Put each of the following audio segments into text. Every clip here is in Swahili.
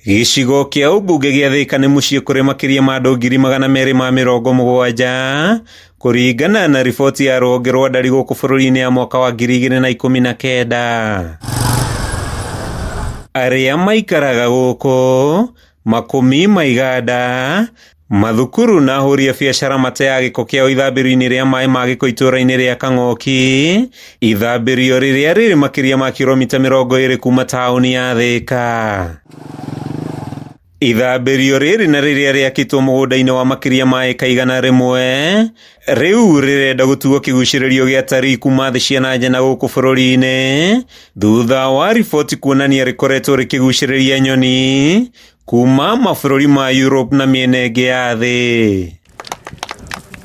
Gĩcigo kĩa ũmbunge gĩa Thika nĩ mũciĩ kũrĩ makĩria ma andũ 270,000 kũringana na riboti ya rũhonge rwa ndari gũkũ bũrũri-inĩ ya mwaka wa 2019. Arĩa maikaraga gũkũ, makũmi ma iganda, mathukuru na ahũri a biacara mateaga gĩko kĩao ithambĩrio-inĩ rĩa maĩ ma gĩko itũũra-inĩ rĩa Kang'oki, ithambĩrio rĩrĩa rĩrĩ makĩria ma kilomita 20 kuma taũni ya Thika. Ithambĩrio rĩrĩ na rĩrĩa rĩakĩtwo mũgũnda-inĩ wa makĩria ma eka 100 rĩu rĩrenda gũtuo kĩgucĩrĩrio gĩa atarii kuma thĩ cia nanja na gũkũ bũrũri-inĩ thutha wa riboti kuonania rĩkoretwo rĩkĩgucĩrĩria nyoni kuma mabũrũri ma Europe na mĩena ĩngĩ ya thĩ.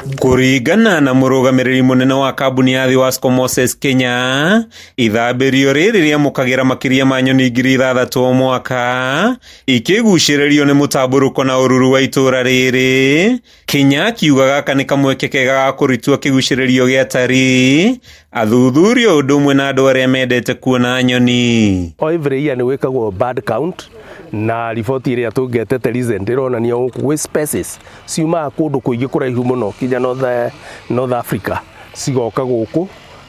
Kũringana na mũrũgamĩrĩri mũnene wa kambuni ya Thiwasco Moses Kenya, ithambĩrio rĩrĩ rĩamũkagĩra makĩria ma nyoni 6,000 o mwaka, ikĩgucĩrĩrio nĩ mũtambũrũko na ũruru wa itũũra rĩrĩ. Kenya akiuga gaka nĩ kamweke kega ga kũritua kĩgucĩrĩrio gĩa atarii, athuthuria ũndũ ũmwe na andũ arĩa mendete kuona nyoni. Every year nĩ gwĩkagwo bird count, na riboti ĩrĩa tũngetete recent ĩronania gwĩ species ciumaga kũndũ kũingĩ kũraihu mũno kinya North Africa cigoka gũkũ,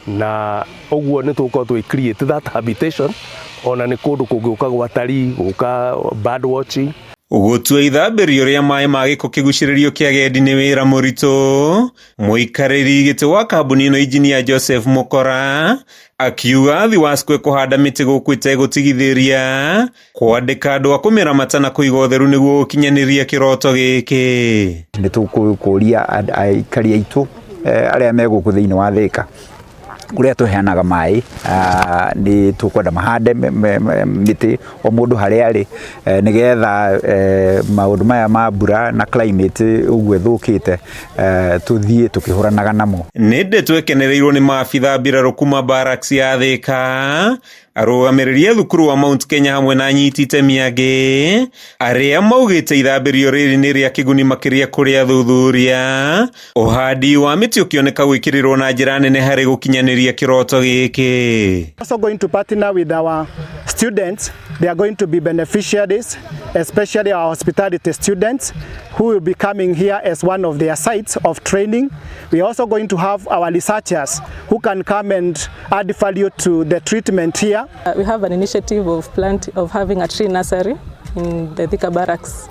na ũguo nĩ tũkorwo twĩ create that habitation, ona nĩ kũndũ kũngĩũka gwa atarii, gũka bird watching. Gũtua ithambĩrio rĩa maĩ ma gĩko kĩgucĩrĩrio kĩa agendi nĩ wĩra mũritũ. Mũikarĩri gĩtĩ wa kambuni ĩno Engineer Joseph Mũkora akiuga Thiwasco ĩkũhanda mĩtĩ gũkũ ĩtegũtigithĩria, kwandĩka andũ a kũmĩramata na kũiga ũtheru nĩguo gũkinyanĩria kĩroto gĩkĩ. Nĩ tũkũria aikari aitũ arĩa me gũkũ thĩinĩ wa Thika kũrĩa tũheanaga maĩ, nĩ tũkwenda mahande mĩtĩ o mũndũ harĩa arĩ, nĩgetha maũndũ maya ma mbura na climate ũguo thũkĩte tũthiĩ tũkĩhũranaga namo. Nĩ ndeto ĩkenereirwo nĩ maabitha mbirarũ kuma barracks ya Thika, arũgamĩrĩri a thukuru wa Mount Kenya hamwe na anyiti itemi angĩ, arĩa maugĩte ithambĩrio rĩrĩ nĩ rĩa kĩguni makĩria kũrĩ athuthuria, ũhandi wa mĩtĩ ũkĩoneka gwĩkĩrĩrwo na njĩra nene harĩ gũkinyanĩria kĩroto gĩkĩ. Also going to partner with our students. They are going to be beneficiaries, especially our hospitality students who will be coming here as one of their sites of training. We are also going to have our researchers who can come and add value to the treatment here. We have an initiative of having a tree nursery in the Thika barracks,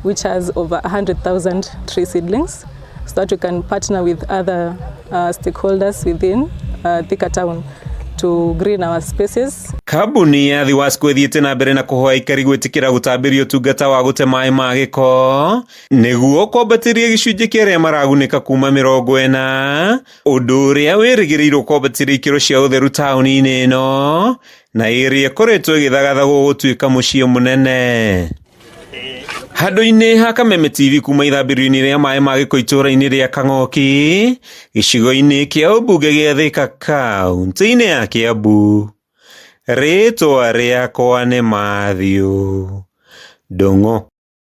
which has over 100,000 tree seedlings, so that we can partner with other stakeholders within Thika town to green our spaces. Kambuni ya Thiwasco ĩthiĩte na mbere na kũhoya aikari gwĩtĩkĩra gũtambĩrio ũtungata wa gũte maĩ ma gĩko nĩguo kwambatĩria gĩcunjĩ kĩa arĩa maragunĩka kuma 40, ũndũ ũrĩa wĩrĩgĩrĩirwo kwambatĩria ikĩro cia ũtheru taũni-inĩ ĩno na ĩrĩa ĩkoretwo ĩgĩthagathagwo gũtuĩka mũciĩ mũnene. Handũ-inĩ ha Kameme TV kuma ithambĩrio-inĩ rĩa maĩ ma gĩko itũũra-inĩ rĩa Kang'oki, gĩcigo-inĩ kĩa ũmbunge gĩa Thika kaunti-inĩ ya Kiambu, rĩtwa rĩakwa nĩ Matthew Ndung'u.